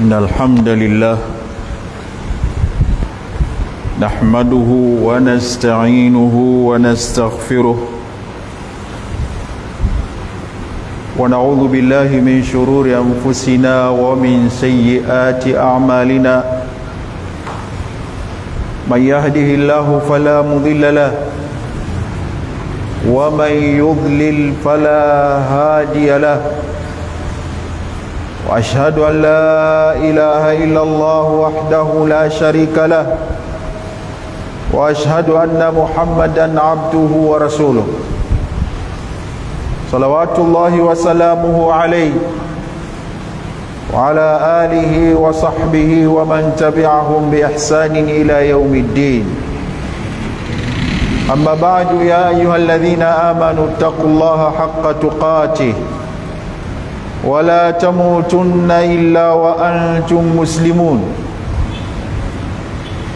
إن الحمد لله نحمده ونستعينه ونستغفره ونعوذ بالله من شرور أنفسنا ومن سيئات أعمالنا من يهده الله فلا مضل له ومن يضلل فلا هادي له وأشهد أن لا إله إلا الله وحده لا شريك له وأشهد أن محمدا عبده ورسوله صلوات الله وسلامه عليه وعلى آله وصحبه ومن تبعهم بإحسان إلى يوم الدين. أما بعد يا أيها الذين آمنوا اتقوا الله حق تقاته ولا تموتن إلا وأنتم مسلمون.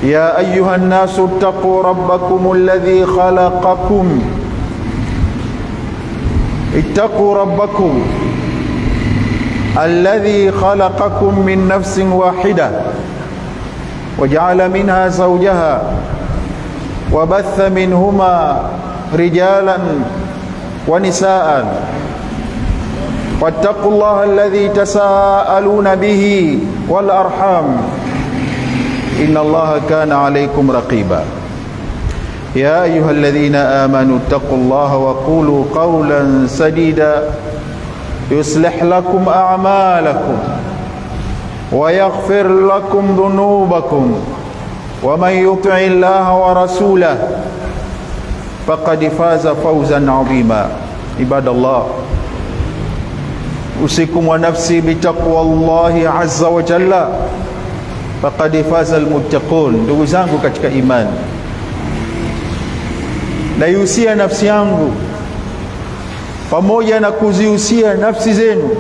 يا أيها الناس اتقوا ربكم الذي خلقكم الذي خلقكم من نفس واحدة وجعل منها زوجها وبث منهما رجالا ونساء واتقوا الله الذي تساءلون به والأرحام إن الله كان عليكم رقيبا. يا أيها الذين آمنوا اتقوا الله وقولوا قولا سديدا يصلح لكم أعمالكم ويغفر لكم ذنوبكم ومن يطع الله ورسوله فقد فاز فوزا عظيما. عباد الله أوصيكم ونفسي بتقوى الله عز وجل فقد فاز المتقون. Ndugu zangu katika imani, naihusia nafsi yangu pamoja na kuzihusia nafsi zenu,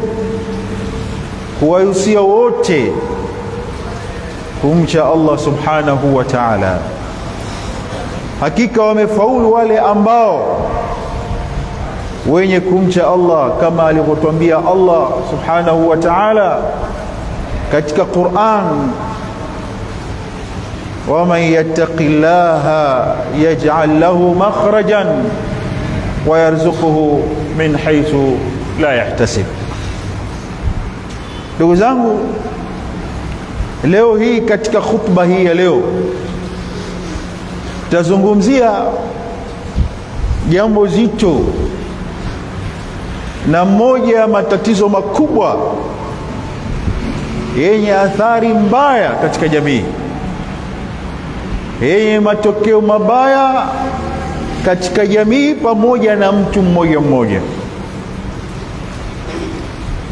kuwahusia wote kumcha Allah subhanahu wa ta'ala. Hakika wamefaulu wale ambao wenye kumcha Allah, kama alivyotuambia Allah subhanahu wa ta'ala katika Qur'an, وَمَنْ يَتَّقِ اللَّهَ يَجْعَلْ لَهُ مَخْرَجًا وَيَرْزُقُهُ مِنْ حَيْثُ لَا يَحْتَسِبُ. Ndugu zangu, leo hii katika khutba hii ya leo tutazungumzia jambo zito na moja ya matatizo makubwa yenye athari mbaya katika jamii, yenye matokeo mabaya katika jamii pamoja na mtu mmoja mmoja.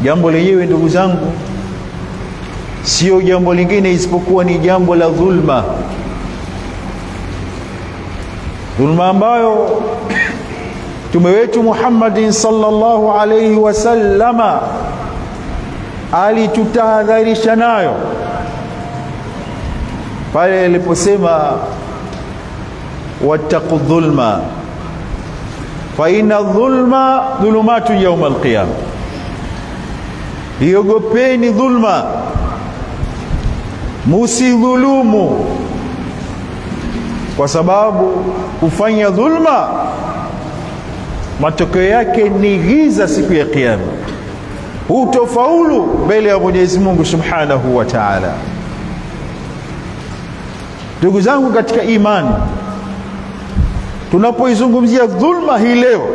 Jambo lenyewe ndugu zangu sio jambo lingine isipokuwa ni jambo la dhulma. Dhulma ambayo Mtume wetu Muhammadin sallallahu alayhi wasallama alitutahadharisha nayo pale aliposema, wattaqu dhulma fa inna dhulma dhulumatu yawm alqiyama. Iogopeni dhulma, musidhulumu, kwa sababu kufanya dhulma matokeo yake ni giza siku ya Kiyama. Hutofaulu mbele ya Mwenyezi Mungu subhanahu wa ta'ala. Ndugu zangu katika imani, tunapoizungumzia dhulma hii leo,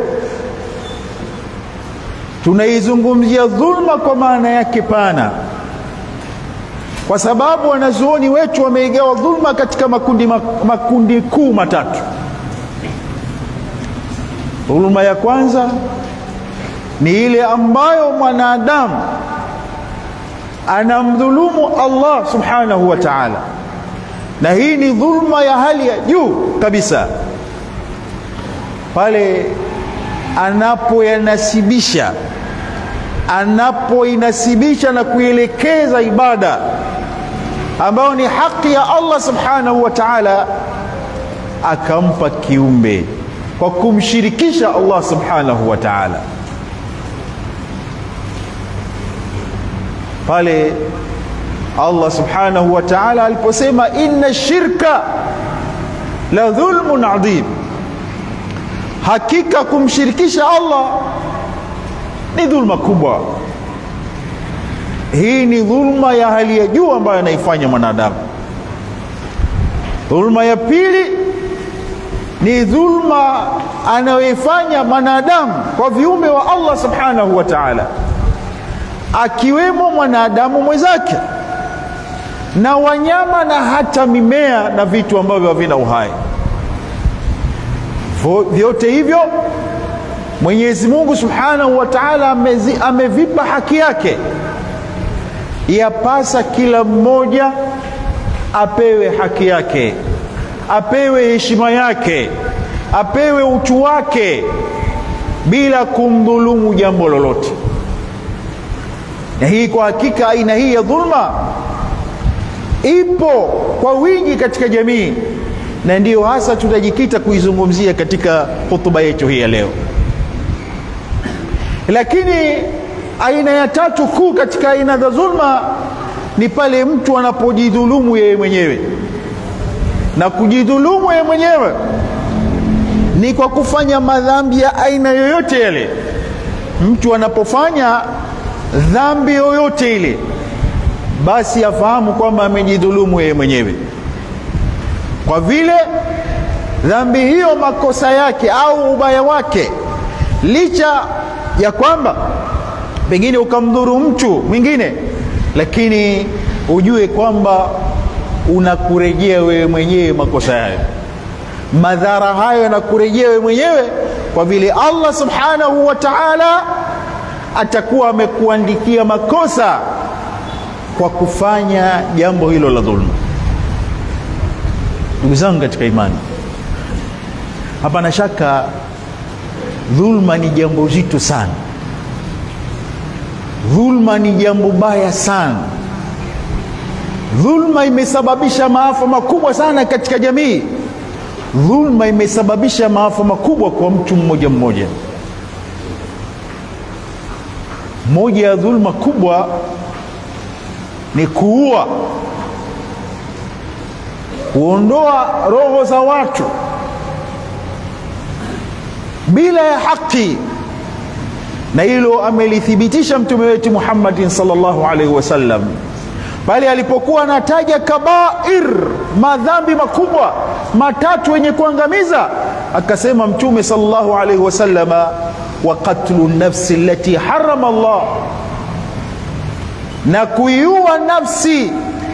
tunaizungumzia dhulma kwa maana yake pana, kwa sababu wanazuoni wetu wameigawa dhulma katika makundi kuu matatu. Dhulma ya kwanza ni ile ambayo mwanadamu anamdhulumu Allah subhanahu wa ta'ala, na hii ni dhulma ya hali ya juu kabisa, pale anapoinasibisha na kuelekeza ibada ambayo ni haki ya Allah subhanahu wa ta'ala, akampa kiumbe kwa kumshirikisha Allah subhanahu wa ta'ala. pale Allah subhanahu wa ta'ala aliposema inna shirka la dhulmun adhim, hakika kumshirikisha Allah ni dhulma kubwa. Hii ni dhulma ya hali ya juu ambayo anaifanya mwanadamu. Dhulma ya pili ni dhulma anayoifanya mwanadamu kwa viumbe wa Allah subhanahu wa ta'ala, akiwemo mwanadamu mwenzake na wanyama na hata mimea na vitu ambavyo havina uhai. Vyote hivyo Mwenyezi Mungu subhanahu wa ta'ala amevipa haki yake. Yapasa kila mmoja apewe haki yake, apewe heshima yake, apewe utu wake bila kumdhulumu jambo lolote. Na hii kwa hakika, aina hii ya dhulma ipo kwa wingi katika jamii, na ndiyo hasa tutajikita kuizungumzia katika hotuba yetu hii ya leo. Lakini aina ya tatu kuu katika aina za dhulma ni pale mtu anapojidhulumu yeye mwenyewe. Na kujidhulumu yeye mwenyewe ni kwa kufanya madhambi ya aina yoyote yale. Mtu anapofanya dhambi yoyote ile, basi afahamu kwamba amejidhulumu yeye mwenyewe, kwa vile dhambi hiyo, makosa yake au ubaya wake, licha ya kwamba pengine ukamdhuru mtu mwingine, lakini ujue kwamba unakurejea wewe mwenyewe makosa hayo. Madhara hayo yanakurejea wewe mwenyewe, kwa vile Allah subhanahu wa ta'ala atakuwa amekuandikia makosa kwa kufanya jambo hilo la dhulma. Ndugu zangu katika imani, hapana shaka dhulma ni jambo zito sana. Dhulma ni jambo baya sana. Dhulma imesababisha maafa makubwa sana katika jamii. Dhulma imesababisha maafa makubwa kwa mtu mmoja mmoja. Moja ya dhulma kubwa ni kuua, kuondoa roho za watu bila ya haki, na hilo amelithibitisha mtume wetu Muhammadin sallallahu alaihi wasallam pale alipokuwa anataja kabair, madhambi makubwa matatu yenye kuangamiza. Akasema mtume sallallahu alaihi wasallama, wa qatlu nafsi allati harama Allah, na kuiua nafsi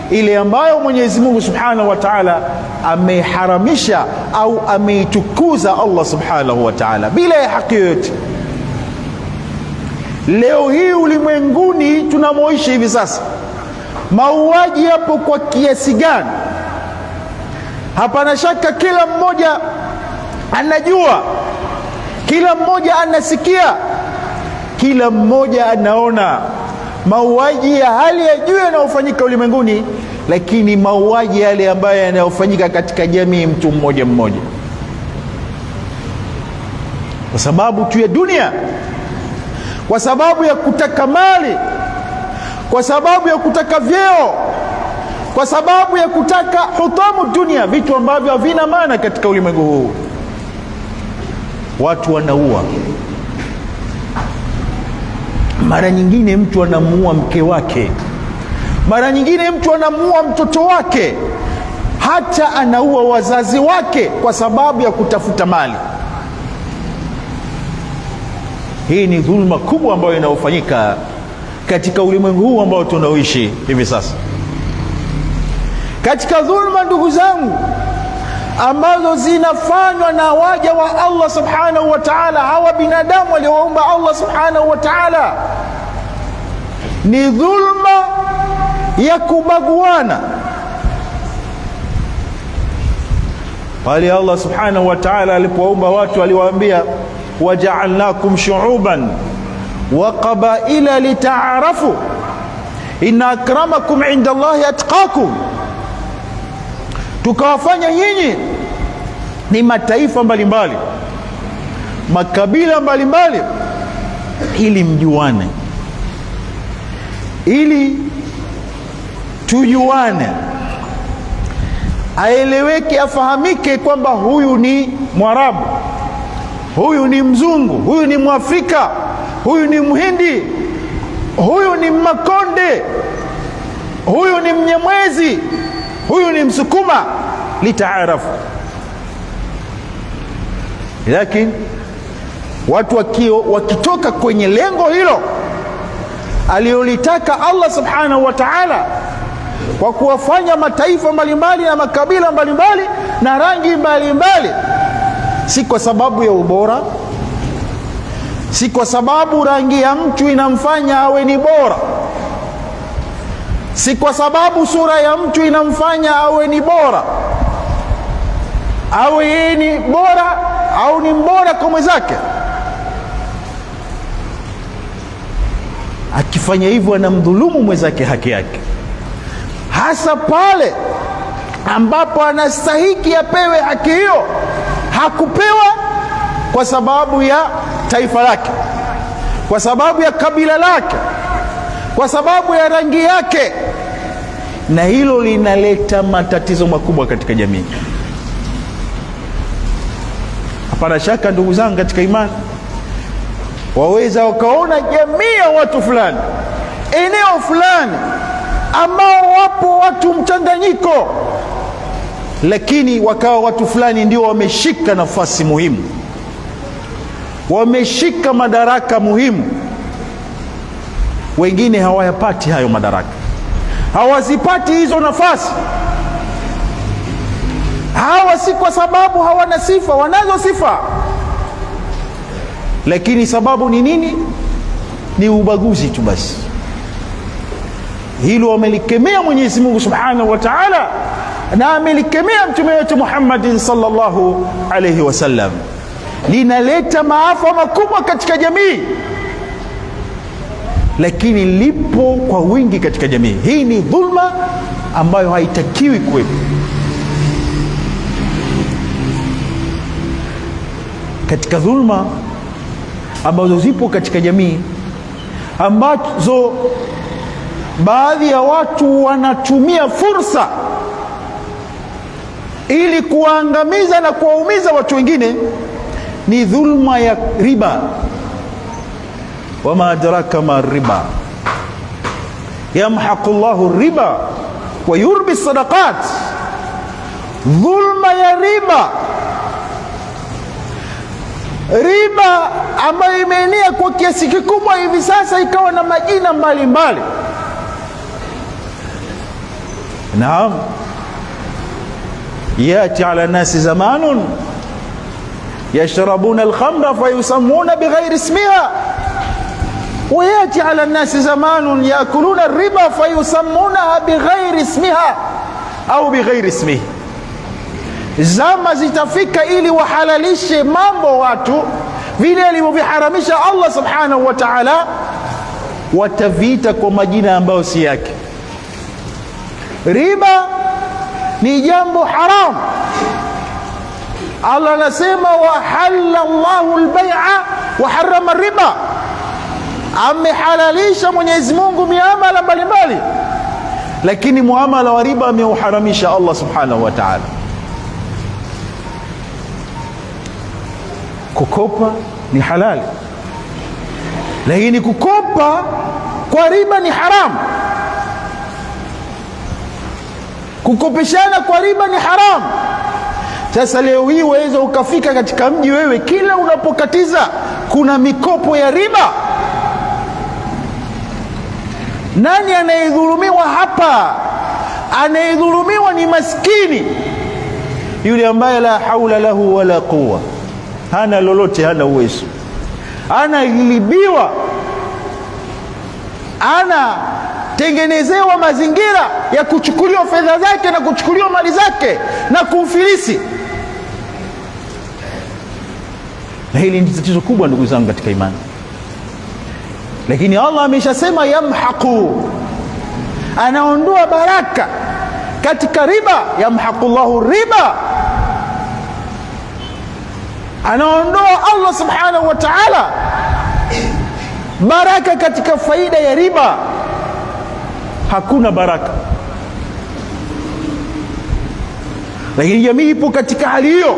ile ambayo Mwenyezi Mungu subhanahu wa ta'ala ameharamisha au ameitukuza Allah subhanahu wa ta'ala bila ya haki yoyote. Leo hii ulimwenguni tunamoishi hivi sasa, mauaji yapo kwa kiasi gani? Hapana shaka kila mmoja anajua, kila mmoja anasikia, kila mmoja anaona mauaji ya hali ya juu yanayofanyika ulimwenguni, lakini mauaji yale ambayo yanayofanyika katika jamii mtu mmoja mmoja, kwa sababu tu ya dunia, kwa sababu ya kutaka mali, kwa sababu ya kutaka vyeo, kwa sababu ya kutaka hutamu dunia, vitu ambavyo havina maana katika ulimwengu huu. Watu wanaua. Mara nyingine mtu anamuua mke wake, mara nyingine mtu anamuua mtoto wake, hata anaua wazazi wake kwa sababu ya kutafuta mali. Hii ni dhulma kubwa ambayo inayofanyika katika ulimwengu huu ambao tunaoishi hivi sasa. Katika dhulma, ndugu zangu, ambazo zinafanywa na waja wa Allah subhanahu wa ta'ala, hawa binadamu waliowaumba Allah subhanahu wa ta'ala, ni dhulma ya kubaguana. Pale Allah subhanahu wa ta'ala alipowaumba watu aliwaambia, waja'alnakum shu'uban wa qabaila lita'arafu inna akramakum 'inda Allahi atqakum, tukawafanya nyinyi ni mataifa mbalimbali, makabila mbalimbali, ili mjuane, ili tujuane, aeleweke, afahamike kwamba huyu ni Mwarabu, huyu ni Mzungu, huyu ni Mwafrika, huyu ni Mhindi, huyu ni Makonde, huyu ni Mnyamwezi, huyu ni Msukuma, litaarafu. Lakini watu wakitoka kwenye lengo hilo aliyolitaka Allah subhanahu wa ta'ala, kwa kuwafanya mataifa mbalimbali na makabila mbalimbali na rangi mbalimbali, si kwa sababu ya ubora, si kwa sababu rangi ya mtu inamfanya awe ni bora, si kwa sababu sura ya mtu inamfanya awe ni bora, awe yeye ni bora au ni mbora kwa mwenzake. Akifanya hivyo anamdhulumu mwenzake haki yake, hasa pale ambapo anastahiki apewe haki hiyo, hakupewa kwa sababu ya taifa lake, kwa sababu ya kabila lake, kwa sababu ya rangi yake, na hilo linaleta matatizo makubwa katika jamii. Hapana shaka ndugu zangu katika imani, waweza wakaona jamii ya watu fulani, eneo fulani, ambao wapo watu mchanganyiko, lakini wakawa watu fulani ndio wameshika nafasi muhimu, wameshika madaraka muhimu, wengine hawayapati hayo madaraka, hawazipati hizo nafasi. Hawa si kwa sababu hawana sifa, wanazo sifa, lakini sababu ni nini? Ni ubaguzi tu basi. Hilo amelikemea Mwenyezi Mungu Subhanahu wa Ta'ala, na amelikemea mtume wetu Muhammadin sallallahu alayhi wasallam. Linaleta maafa makubwa katika jamii, lakini lipo kwa wingi katika jamii. Hii ni dhulma ambayo haitakiwi kuwepo. Katika dhulma ambazo zipo katika jamii, ambazo baadhi ya watu wanatumia fursa ili kuwaangamiza na kuwaumiza watu wengine, ni dhulma ya riba. Wama adraka ma riba, yamhaqu Allahu riba wa yurbi sadaqat. Dhulma ya riba, riba ambayo imeenea kwa kiasi kikubwa hivi sasa, ikawa na majina mbalimbali. Naam, yati ala nasi zamanun yashrabuna alkhamra fayusammuna bighairi ismiha, wa yati ala nasi zamanun yakuluna alriba fayusammunaha bighairi ismiha au bighairi ismihi. Zama zitafika ili wahalalishe mambo watu vile alivyoviharamisha Allah subhanahu wa ta'ala, wataviita kwa majina ambayo si yake. Riba ni jambo haram. Allah anasema wa halalla Allahu al-bai'a wa harrama riba, amehalalisha Mwenyezi Mungu miamala mbalimbali, lakini muamala wa riba ameuharamisha Allah subhanahu wa ta'ala. Kukopa ni halali, lakini kukopa kwa riba ni haramu. Kukopeshana kwa riba ni haramu. Sasa leo hii waweza ukafika katika mji wewe, kila unapokatiza kuna mikopo ya riba. Nani anayedhulumiwa hapa? Anayedhulumiwa ni maskini, yule ambaye la haula lahu wala quwwa, hana lolote, hana uwezo, anaghilibiwa, anatengenezewa mazingira ya kuchukuliwa fedha zake na kuchukuliwa mali zake na kumfilisi. Na hili ni tatizo kubwa ndugu zangu katika imani. Lakini Allah ameshasema yamhaqu, anaondoa baraka katika riba. Yamhaqullahu riba, anaondoa Allah subhanahu wa ta'ala baraka katika faida ya riba. Hakuna baraka Lakini jamii ipo katika hali hiyo,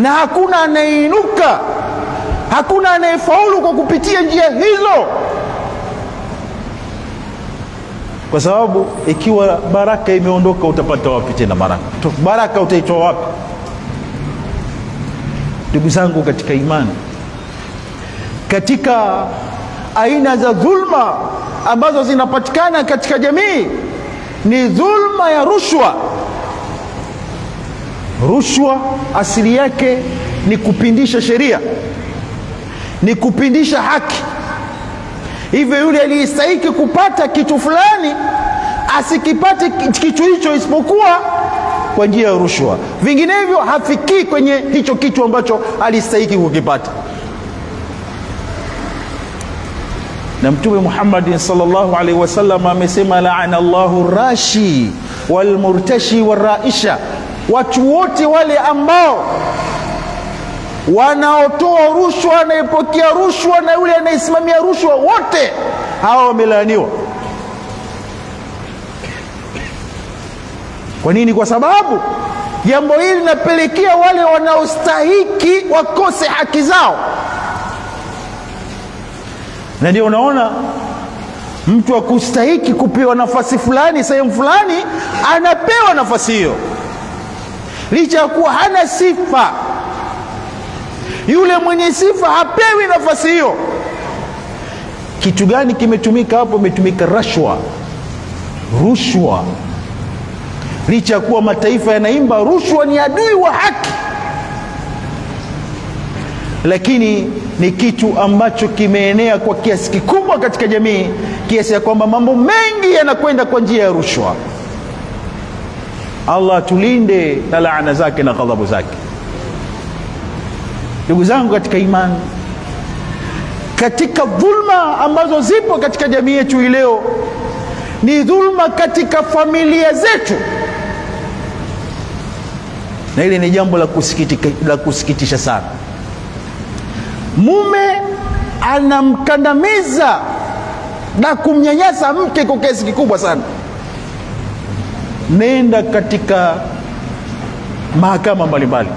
na hakuna anayeinuka, hakuna anayefaulu kwa kupitia njia hizo, kwa sababu ikiwa baraka imeondoka, utapata wapi tena baraka? Baraka utaitoa wapi? Ndugu zangu katika imani, katika aina za dhulma ambazo zinapatikana katika jamii ni dhulma ya rushwa. Rushwa asili yake ni kupindisha sheria, ni kupindisha haki. Hivyo yule aliyestahili kupata kitu fulani asikipate kitu hicho isipokuwa kwa njia ya rushwa, vinginevyo hafikii kwenye hicho kitu ambacho alistahili kukipata. Na Mtume Muhammad sallallahu alaihi wasallam amesema, laana Allahu rashi wal murtashi wal raisha, watu wote wale ambao wanaotoa rushwa, anayepokea rushwa na yule anayesimamia rushwa, wote hawa wamelaaniwa. Kwa nini? Kwa sababu jambo hili linapelekea wale wanaostahiki wakose haki zao. Na ndio unaona mtu akustahiki kupewa nafasi fulani sehemu fulani, anapewa nafasi hiyo licha ya kuwa hana sifa. Yule mwenye sifa hapewi nafasi hiyo. Kitu gani kimetumika hapo? Imetumika rushwa, licha ya kuwa mataifa yanaimba rushwa ni adui wa haki, lakini ni kitu ambacho kimeenea kwa kiasi kikubwa katika jamii, kiasi ya kwamba mambo mengi yanakwenda kwa njia ya rushwa. Allah tulinde na laana zake na ghadhabu zake. Ndugu zangu katika imani, katika dhulma ambazo zipo katika jamii yetu hii leo ni dhulma katika familia zetu, na hili ni jambo la kusikitisha sana. Mume anamkandamiza na kumnyanyasa mke kwa kiasi kikubwa sana. Nenda katika mahakama mbalimbali,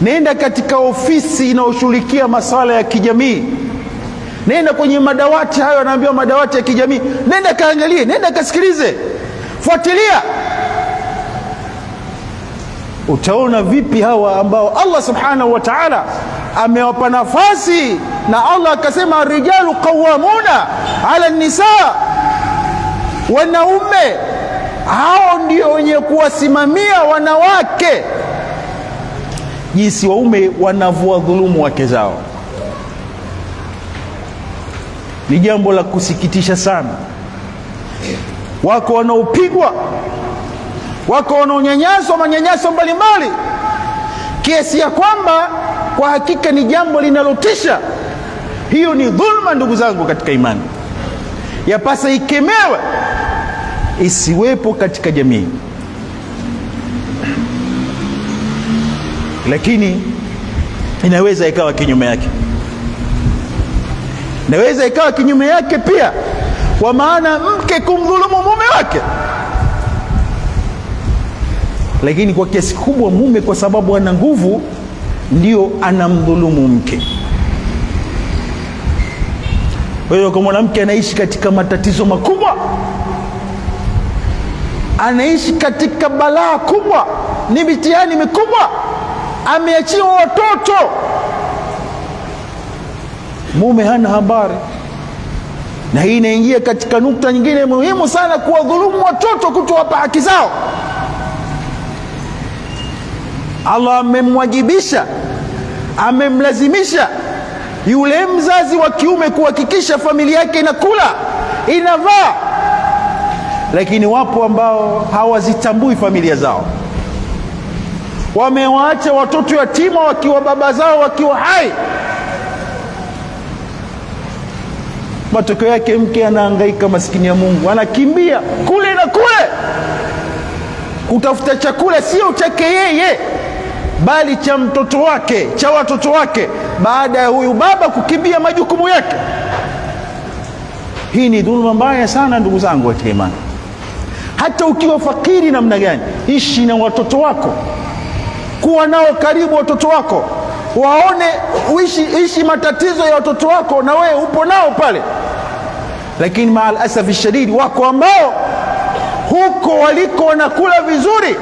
nenda katika ofisi inayoshughulikia masuala ya kijamii, nenda kwenye madawati hayo, anaambiwa madawati ya kijamii, nenda kaangalie, nenda kasikilize, fuatilia. Utaona vipi hawa ambao Allah subhanahu wa ta'ala amewapa nafasi, na Allah akasema rijalu qawwamuna ala nisa, wanaume hao ndio wenye kuwasimamia wanawake, jinsi waume wanavyowadhulumu wake zao. Ni jambo la kusikitisha sana. Wako wanaopigwa, wako wanaonyanyaswa manyanyaso mbalimbali, kiasi ya kwamba kwa hakika ni jambo linalotisha. Hiyo ni dhulma, ndugu zangu katika imani, yapasa ikemewe, isiwepo katika jamii. Lakini inaweza ikawa kinyume yake, inaweza ikawa kinyume yake pia, kwa maana mke kumdhulumu mume wake. Lakini kwa kiasi kubwa mume, kwa sababu ana nguvu, ndio anamdhulumu mke. Kwa hiyo kama mwanamke anaishi katika matatizo makubwa, anaishi katika balaa kubwa, ni mitihani mikubwa, ameachiwa watoto, mume hana habari. Na hii inaingia katika nukta nyingine muhimu sana, kuwadhulumu watoto, kutowapa haki zao. Allah amemwajibisha, amemlazimisha yule mzazi wa kiume kuhakikisha familia yake inakula, inavaa. Lakini wapo ambao hawazitambui familia zao, wamewaacha watoto yatima wakiwa baba zao wakiwa hai. Matokeo yake mke anahangaika, maskini ya Mungu, anakimbia kule na kule kutafuta chakula, sio chake yeye, bali cha mtoto wake, cha watoto wake, baada ya huyu baba kukimbia majukumu yake. Hii ni dhulma mbaya sana, ndugu zangu katika imani. Hata ukiwa fakiri namna gani, ishi na watoto wako, kuwa nao karibu watoto wako, waone, ishi matatizo ya watoto wako na wewe upo nao pale. Lakini maal asafi shadidi, wako ambao huko waliko wanakula vizuri,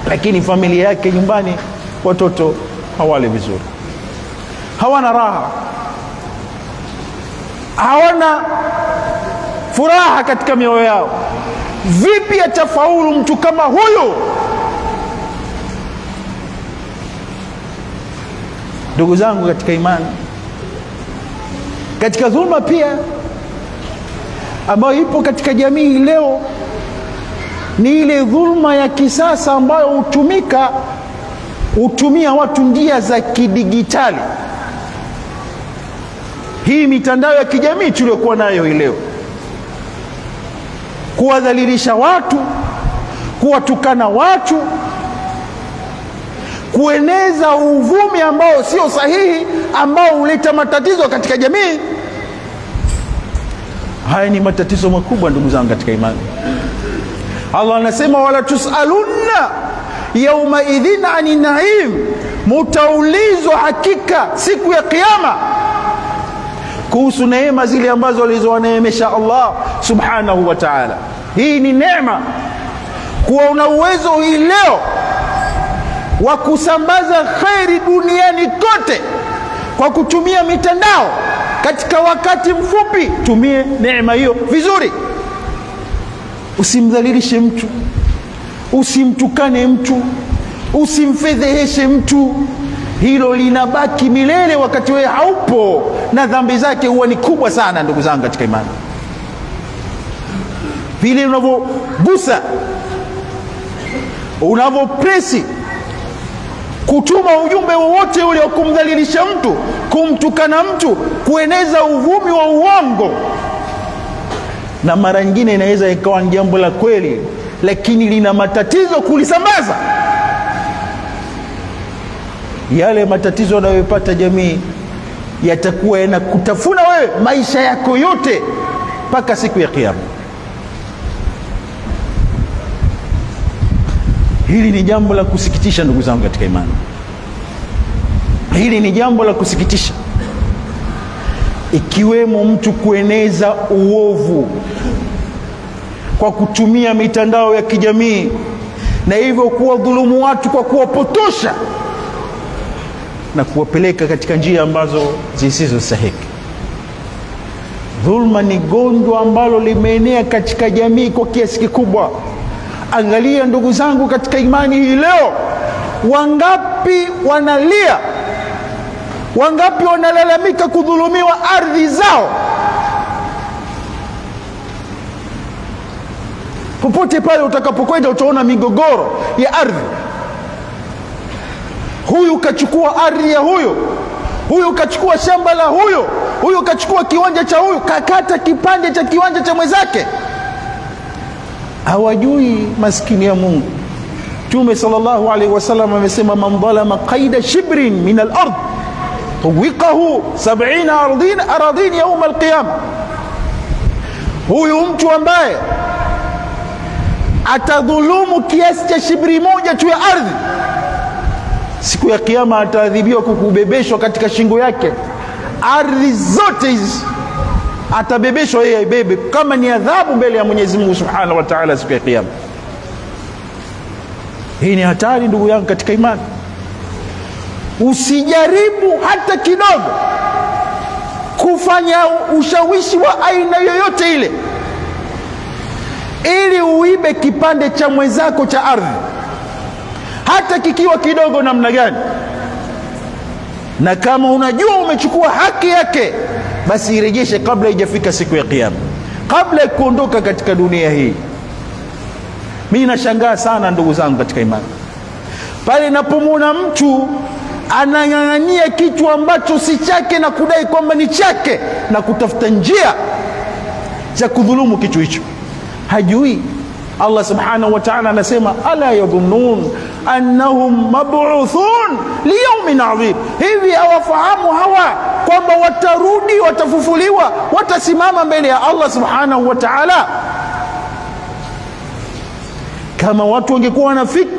lakini familia yake nyumbani watoto hawale vizuri, hawana raha, hawana furaha katika mioyo yao. Vipi atafaulu mtu kama huyu? Ndugu zangu katika imani, katika dhulma pia ambayo ipo katika jamii leo ni ile dhulma ya kisasa ambayo hutumia watu njia za kidigitali. Hii mitandao ya kijamii tuliyokuwa nayo hii leo, kuwadhalilisha watu, kuwatukana watu, kueneza uvumi ambao sio sahihi, ambao huleta matatizo katika jamii. Haya ni matatizo makubwa ndugu zangu katika imani. Allah anasema wala tusalunna yauma idhin ani naim, mutaulizwa hakika siku ya kiyama kuhusu neema zile ambazo alizowaneemesha Allah subhanahu wa ta'ala. Hii ni neema, kuwa una uwezo hii leo wa kusambaza khairi duniani kote kwa kutumia mitandao katika wakati mfupi. Tumie neema hiyo vizuri, usimdhalilishe mtu, usimtukane mtu, usimfedheheshe mtu. Hilo linabaki milele wakati wewe haupo, na dhambi zake huwa ni kubwa sana ndugu zangu katika imani. Vile unavyogusa, unavyopresi kutuma ujumbe wowote ule wa kumdhalilisha mtu, kumtukana mtu, kueneza uvumi wa uongo, na mara nyingine inaweza ikawa ni jambo la kweli, lakini lina matatizo kulisambaza. Yale matatizo yanayopata jamii yatakuwa yanakutafuna wewe maisha yako yote mpaka siku ya Kiyama. Hili ni jambo la kusikitisha ndugu zangu katika imani. Hili ni jambo la kusikitisha, ikiwemo mtu kueneza uovu kwa kutumia mitandao ya kijamii, na hivyo kuwadhulumu watu kwa kuwapotosha na kuwapeleka katika njia ambazo zisizo sahihi. Dhulma ni gonjwa ambalo limeenea katika jamii kwa kiasi kikubwa. Angalia ndugu zangu katika imani hii leo, wangapi wanalia, wangapi wanalalamika kudhulumiwa ardhi zao. Popote pale utakapokwenda utaona migogoro ya ardhi. Huyu kachukua ardhi ya huyo, huyu kachukua shamba la huyo, huyu kachukua kiwanja cha huyu, kakata kipande cha kiwanja cha mwenzake. Hawajui maskini ya Mungu. Mtume sallallahu alaihi wasallam amesema, man dhalama qaida shibrin min al-ard tuwiqahu 70 aradin yawm al-qiyama. Huyu mtu ambaye atadhulumu kiasi cha shibri moja tu ya ardhi, siku ya Kiyama ataadhibiwa kwa kubebeshwa katika shingo yake ardhi zote hizi, atabebeshwa yeye aibebe, kama ni adhabu mbele ya Mwenyezi Mungu Subhanahu wa Ta'ala siku ya Kiyama. Hii ni hatari ndugu yangu katika imani. Usijaribu hata kidogo kufanya ushawishi wa aina yoyote ile ili uibe kipande cha mwenzako cha ardhi, hata kikiwa kidogo namna gani. Na kama unajua umechukua haki yake, basi irejeshe kabla haijafika siku ya Kiyama, kabla ya kuondoka katika dunia hii. Mimi nashangaa sana ndugu zangu katika imani, pale napomwona mtu anang'ang'ania kitu ambacho si chake na kudai kwamba ni chake na kutafuta njia za kudhulumu kitu hicho. Hajui Allah subhanahu wa ta'ala anasema, ala yadhunnun annahum mab'uthun liyawmin adhim. Hivi hawafahamu hawa kwamba watarudi, watafufuliwa, watasimama mbele ya Allah subhanahu wa ta'ala? Kama watu wangekuwa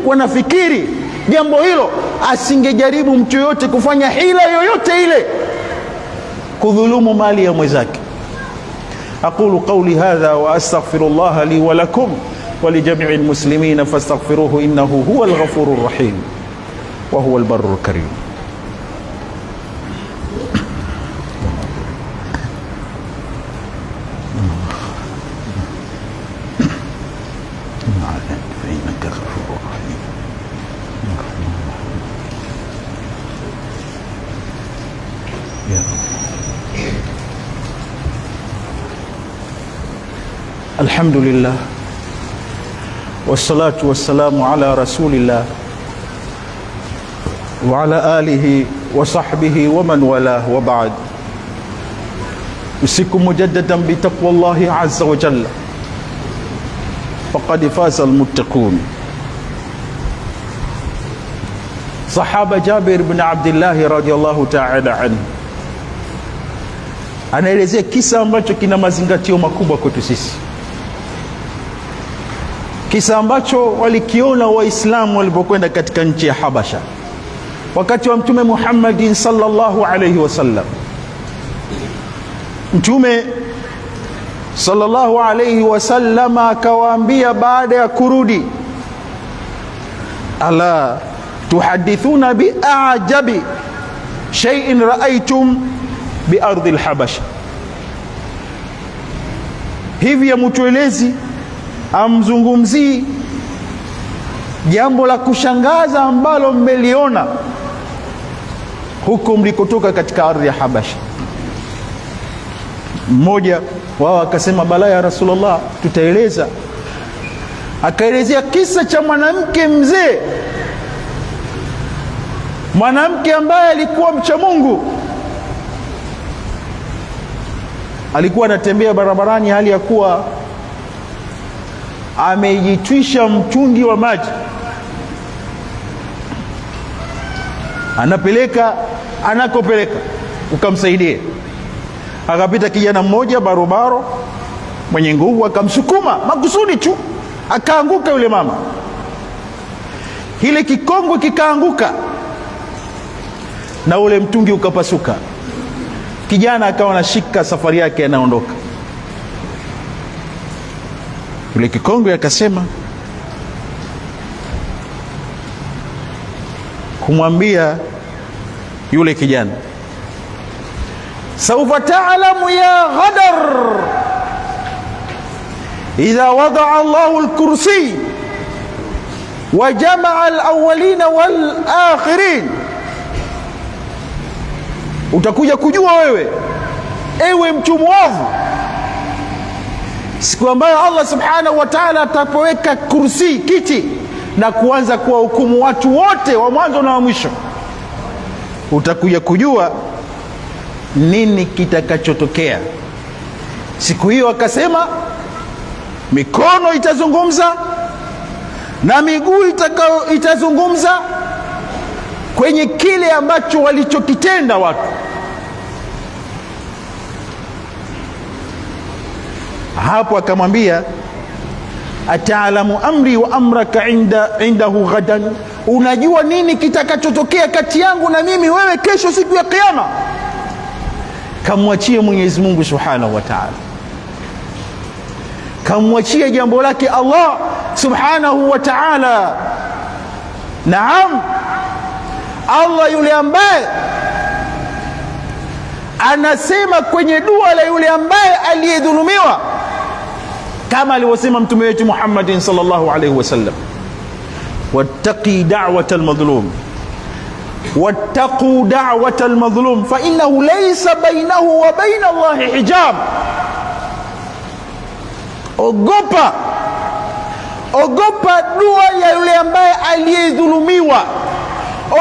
wanafikiri jambo hilo, asingejaribu mtu yoyote kufanya hila yoyote ile kudhulumu mali ya mwenzake. Aqulu qawli hadha wa astaghfirullaha li wa lakum wa li jami'il muslimin fastaghfiruhu innahu huwal ghafurur rahim wa huwal barrul karim. الحمد لله والصلاة والسلام على رسول الله وعلى آله وصحبه ومن والاه وبعد. أوصيكم مجددا بتقوى الله عز وجل فقد فاز المتقون. صحابة جابر بن عبد الله رضي الله تعالى عنه anaelezea kisa ambacho kina mazingatio makubwa kwetu sisi, kisa ambacho walikiona Waislamu walipokwenda katika nchi ya Habasha wakati wa Mtume Muhammadin sallallahu alayhi wasallam. Mtume sallallahu alayhi wasallam akawaambia baada ya kurudi, ala tuhadithuna bi a'jabi shay'in ra'aytum bi ardi al-Habasha, hivi ya mtuelezi amzungumzii jambo la kushangaza ambalo mmeliona huko mlikotoka katika ardhi ya Habasha. Mmoja wao akasema, bala ya Rasulullah, tutaeleza. Akaelezea kisa cha mwanamke mzee, mwanamke ambaye alikuwa mcha Mungu. Alikuwa anatembea barabarani hali ya kuwa amejitwisha mtungi wa maji, anapeleka anakopeleka ukamsaidie. Akapita kijana mmoja barobaro mwenye nguvu, akamsukuma makusudi tu, akaanguka yule mama. Kile kikongwe kikaanguka na ule mtungi ukapasuka. Kijana akawa anashika safari yake, anaondoka. Yule kikongwe akasema kumwambia yule kijana, saufa ta'lamu ya ghadar idha wada'a Allahu al-kursi wa jama'a al-awwalina wal-akhirin, utakuja kujua wewe ewe mtu mwovu siku ambayo Allah subhanahu wa ta'ala atapoweka kursi, kiti, na kuanza kuwahukumu watu wote wa mwanzo na wa mwisho. Utakuja kujua nini kitakachotokea siku hiyo. Akasema mikono itazungumza na miguu itazungumza kwenye kile ambacho walichokitenda watu. Hapo akamwambia, ataalamu amri wa amraka indahu ghadan, unajua nini kitakachotokea kati yangu na mimi wewe kesho siku ya kiyama? Kamwachie Mwenyezi Mungu subhanahu wa ta'ala, kamwachie jambo lake Allah subhanahu wa ta'ala. Naam, Allah yule ambaye anasema kwenye dua la yule ambaye aliyedhulumiwa, kama alivyosema mtume wetu Muhammadin sallallahu alayhi wasallam, wattaqi da'watal madhlum, wattaqu da'watal madhlum fa innahu laysa bainahu wa baina Allahi hijab. Ogopa dua ya yule ambaye aliyedhulumiwa,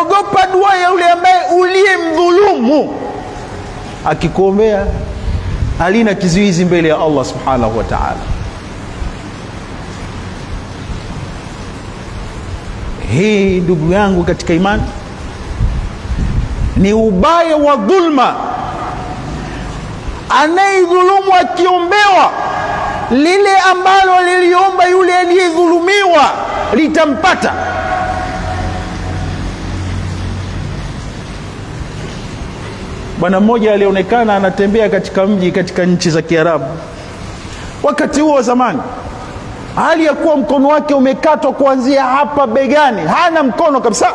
ogopa dua ya yule ambaye uliyemdhulumu. Akikuombea halina kizuizi mbele ya Allah subhanahu wa ta'ala. Hii ndugu yangu katika imani ni ubaya wa dhulma. Anayedhulumu akiombewa lile ambalo liliomba yule aliyedhulumiwa, litampata. Bwana mmoja alionekana anatembea katika mji katika nchi za Kiarabu wakati huo zamani, hali ya kuwa mkono wake umekatwa kuanzia hapa begani, hana mkono kabisa,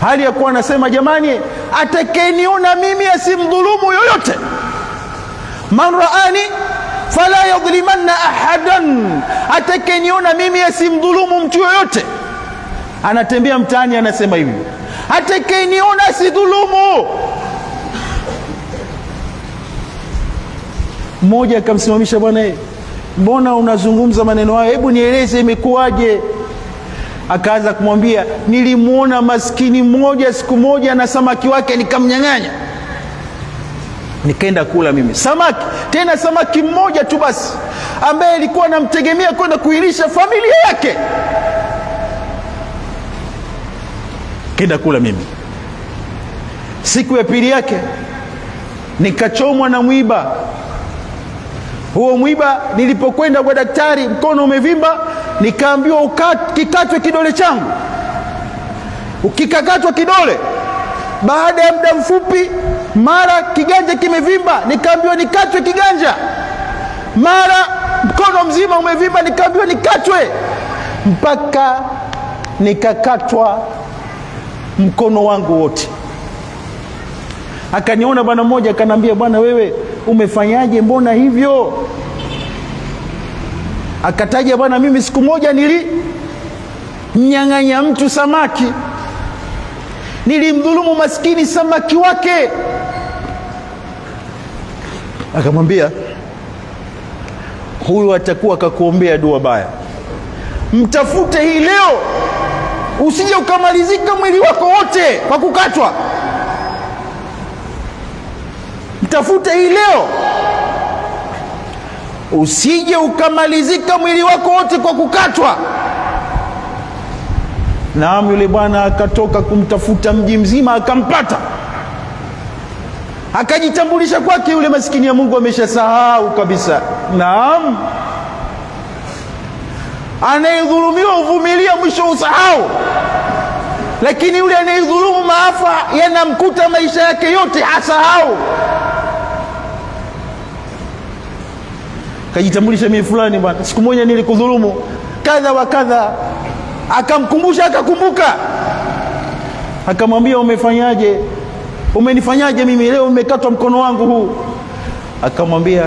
hali ya kuwa anasema, jamani, atakayeniona mimi asimdhulumu yoyote, man raani fala yadhlimanna ahadan, atakayeniona mimi asimdhulumu mtu yoyote. Anatembea mtaani anasema hivi, atakayeniona asidhulumu. Mmoja akamsimamisha, bwana, mbona unazungumza maneno hayo, hebu nieleze imekuwaje? Akaanza kumwambia, nilimuona maskini mmoja siku moja na samaki wake nikamnyang'anya, nikaenda kula mimi samaki, tena samaki mmoja tu basi, ambaye alikuwa anamtegemea kwenda kuilisha familia yake, kenda kula mimi. Siku ya pili yake nikachomwa na mwiba. Huo mwiba nilipokwenda kwa daktari, mkono umevimba, nikaambiwa kikatwe kidole changu. Ukikakatwa kidole, baada ya muda mfupi mara kiganja kimevimba, nikaambiwa nikatwe kiganja. Mara mkono mzima umevimba, nikaambiwa nikatwe, mpaka nikakatwa mkono wangu wote. Akaniona bwana mmoja, akanambia, bwana, wewe umefanyaje, mbona hivyo? Akataja, bwana, mimi siku moja nilimnyang'anya mtu samaki, nilimdhulumu maskini samaki wake. Akamwambia, huyu atakuwa akakuombea dua baya, mtafute hii leo, usije ukamalizika mwili wako wote kwa kukatwa. Mtafute hii leo, usije ukamalizika mwili wako wote kwa kukatwa. Naam, yule bwana akatoka kumtafuta mji mzima, akampata, akajitambulisha kwake. Yule maskini ya Mungu ameshasahau kabisa. Naam, anayedhulumiwa uvumilia, mwisho usahau, lakini yule anayedhulumu maafa yanamkuta maisha yake yote, hasahau. Kajitambulisha, mimi fulani bwana, siku moja nilikudhulumu kadha wa kadha. Akamkumbusha, akakumbuka, akamwambia, umefanyaje? Umenifanyaje mimi leo nimekatwa mkono wangu huu? Akamwambia,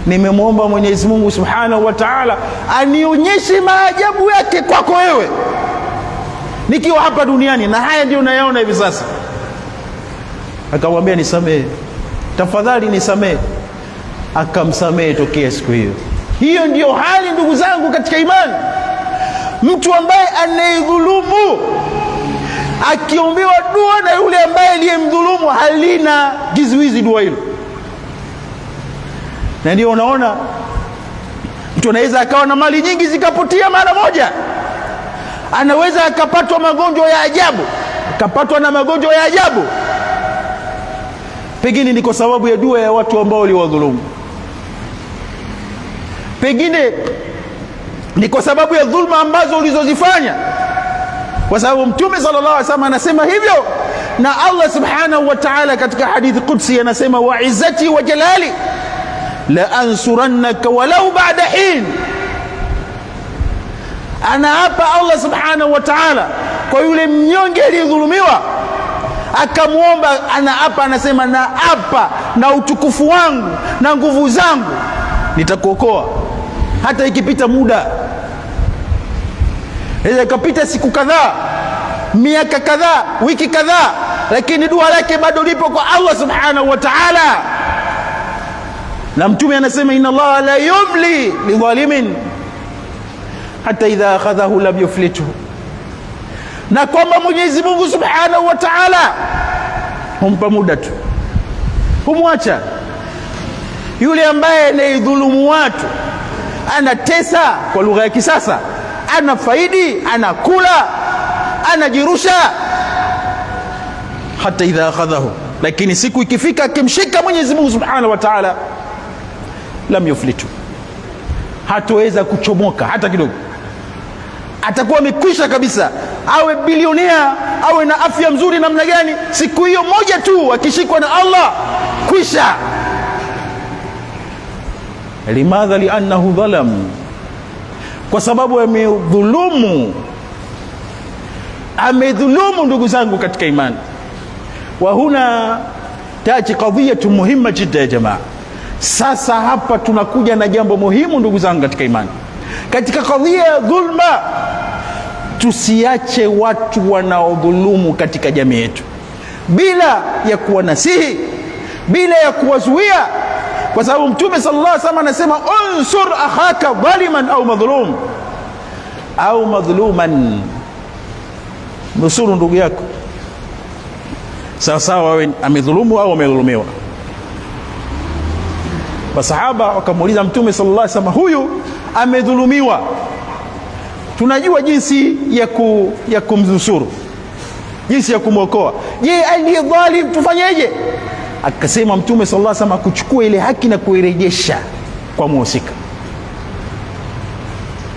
nimemwomba Mwenyezi Mungu Subhanahu wa Ta'ala anionyeshe maajabu yake kwako wewe nikiwa hapa duniani, na haya ndio unayaona hivi sasa. Akamwambia, nisamehe tafadhali, nisamehe. Akamsamehe tokea siku hiyo. Hiyo ndiyo hali, ndugu zangu katika imani. Mtu ambaye anayedhulumu akiombewa dua na yule ambaye aliyemdhulumu, halina kizuizi dua hilo. Na ndio unaona mtu anaweza akawa na mali nyingi zikapotea mara moja, anaweza akapatwa magonjwa ya ajabu, akapatwa na magonjwa ya ajabu, pengine ni kwa sababu ya dua ya watu ambao waliwadhulumu, pengine ni kwa sababu ya dhulma ambazo ulizozifanya, kwa sababu Mtume sallallahu alaihi wasallam anasema hivyo, na Allah subhanahu wa ta'ala katika hadithi qudsi anasema, wa izzati wa jalali la ansurannaka walau ba'da hin. Anaapa Allah subhanahu wa ta'ala kwa yule mnyonge aliyedhulumiwa, akamwomba, anaapa, anasema, naapa na utukufu wangu na nguvu zangu nitakuokoa hata ikipita muda. Inaweza ikapita siku kadhaa, miaka kadhaa, wiki kadhaa, lakini dua lake bado lipo kwa Allah subhanahu wa ta'ala. Na Mtume anasema, inna Allah la yumli lidhalimin hata idha akhadhahu lam yuflithu, na kwamba Mwenyezi Mungu subhanahu wa ta'ala humpa muda tu, humwacha yule ambaye anayedhulumu watu, anatesa, kwa lugha ya kisasa, anafaidi, anakula, anajirusha, hata idha akhadhahu, lakini siku ikifika akimshika Mwenyezi Mungu subhanahu wa ta'ala, lam yuflitu, hataweza kuchomoka hata kidogo. atakuwa amekwisha kabisa. Awe bilionea, awe na afya mzuri namna gani, siku hiyo moja tu akishikwa na Allah, kwisha. Limadha? Liannahu dhalam, kwa sababu amedhulumu. Ndugu zangu katika imani. Wa huna taji qadhiyatu muhimma jidda ya jamaa. Sasa hapa tunakuja na jambo muhimu ndugu zangu katika imani. Katika kadhia ya dhulma, tusiache watu wanaodhulumu katika jamii yetu bila ya kuwanasihi, bila ya kuwazuia, kwa sababu Mtume sallallahu alaihi wasallam anasema unsur akhaka dhaliman au madhlum au madhluman, nusuru ndugu yako sawa sawa wewe amedhulumu au amedhulumiwa. Masahaba wakamuuliza Mtume sallallahu alaihi wasallam, huyu amedhulumiwa, tunajua jinsi ya kumnusuru, jinsi ya kumwokoa. Je, aliye dhalim tufanyeje? Akasema Mtume sallallahu alaihi wasallam, kuchukua ile haki na kuirejesha kwa muhusika.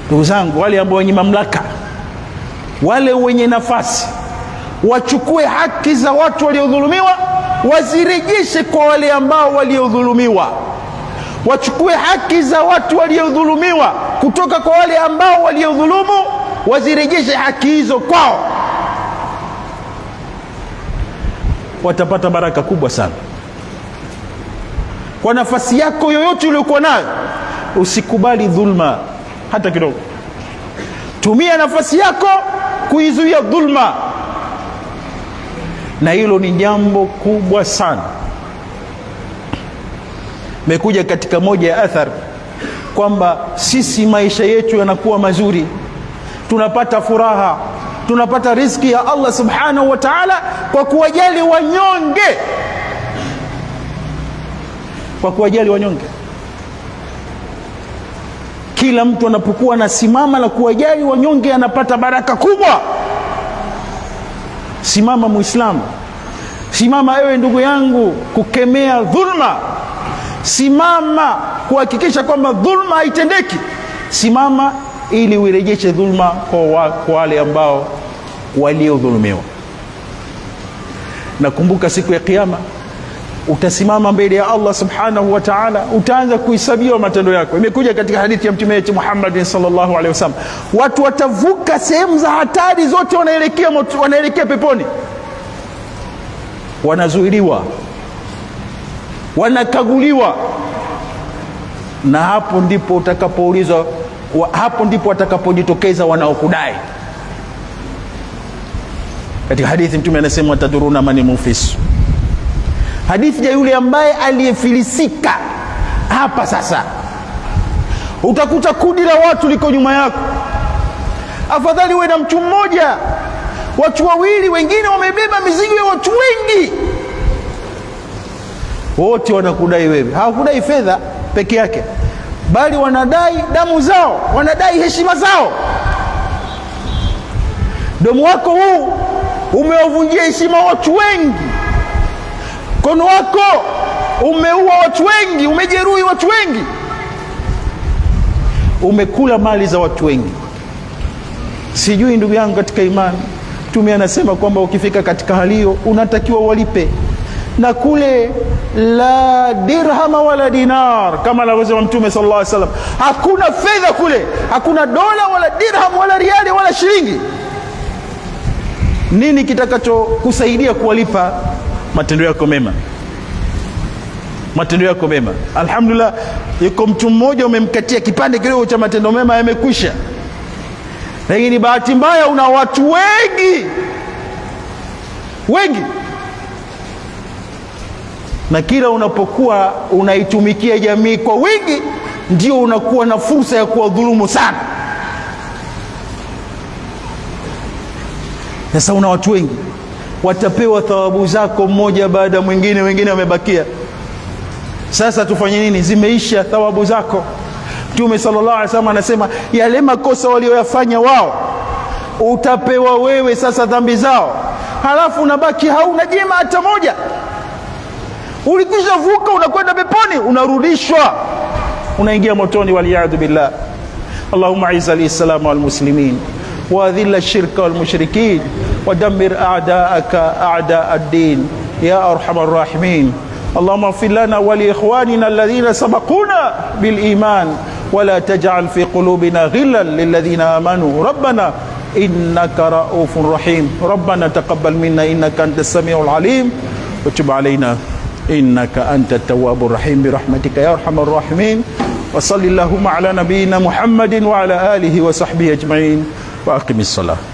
Ndugu zangu, wale ambao wenye mamlaka, wale wenye nafasi, wachukue haki za watu waliodhulumiwa, wazirejeshe kwa wale ambao waliodhulumiwa. Wachukue haki za watu waliodhulumiwa kutoka kwa wale ambao waliodhulumu, wazirejeshe haki hizo kwao. Watapata baraka kubwa sana. Kwa nafasi yako yoyote uliyokuwa nayo, usikubali dhulma hata kidogo. Tumia nafasi yako kuizuia dhulma, na hilo ni jambo kubwa sana. Mekuja katika moja ya athar kwamba sisi maisha yetu yanakuwa mazuri, tunapata furaha, tunapata riziki ya Allah subhanahu wa ta'ala kwa kuwajali wanyonge, kwa kuwajali wanyonge. Kila mtu anapokuwa anasimama na kuwajali wanyonge anapata baraka kubwa. Simama Muislamu, simama ewe ndugu yangu kukemea dhulma, simama kuhakikisha kwamba dhulma haitendeki. Simama ili uirejeshe dhulma kwa wale ambao waliodhulumiwa. Nakumbuka siku ya Kiyama utasimama mbele ya Allah subhanahu wa ta'ala, utaanza kuhesabiwa matendo yako. Imekuja katika hadithi ya Mtume wetu Muhammad sallallahu alaihi wasallam, watu watavuka sehemu za hatari zote, wanaelekea peponi, wanazuiliwa, wanakaguliwa, na hapo ndipo utakapoulizwa, hapo ndipo watakapojitokeza wanaokudai. Katika hadithi Mtume anasema taduruna mani mufis, hadithi ya yule ambaye aliyefilisika. Hapa sasa utakuta kundi la watu liko nyuma yako. Afadhali uwe na mtu mmoja, watu wawili, wengine wamebeba mizigo ya watu wengi, wote wanakudai wewe. Hawakudai fedha peke yake, bali wanadai damu zao, wanadai heshima zao. Domo wako huu umewavunjia heshima watu wengi, mkono wako umeua watu wengi, umejeruhi watu wengi, umekula mali za watu wengi. Sijui ndugu yangu katika imani, Mtume anasema kwamba ukifika katika hali hiyo unatakiwa walipe, na kule la dirhama wala dinar, kama anavyosema Mtume sallallahu alaihi wasallam, hakuna fedha kule, hakuna dola wala dirham wala riali wala shilingi. Nini kitakachokusaidia kuwalipa? Matendo yako mema, matendo yako mema. Alhamdulillah, yuko mtu mmoja umemkatia kipande kidogo cha matendo mema, yamekwisha. Lakini bahati mbaya una watu wengi wengi, na kila unapokuwa unaitumikia jamii kwa wingi, ndio unakuwa na fursa ya kuwadhulumu sana. Sasa una watu wengi, watapewa thawabu zako mmoja baada mwingine, wengine wamebakia. Sasa tufanye nini? Zimeisha thawabu zako. Mtume sallallahu alaihi wasallam anasema yale makosa walioyafanya wao utapewa wewe sasa dhambi zao, halafu unabaki hauna jema hata moja. Ulikwisha vuka, unakwenda peponi, unarudishwa, unaingia motoni, waliyadhu billah. Allahumma izza al-islam wal muslimin وأذل الشرك والمشركين ودمر أعداءك أعداء الدين يا أرحم الراحمين. اللهم اغفر لنا ولإخواننا الذين سبقونا بالإيمان ولا تجعل في قلوبنا غلا للذين آمنوا ربنا إنك رؤوف رحيم. ربنا تقبل منا إنك أنت السميع العليم وتب علينا إنك أنت التواب الرحيم برحمتك يا أرحم الراحمين. وصل اللهم على نبينا محمد وعلى آله وصحبه أجمعين وأقم الصلاة.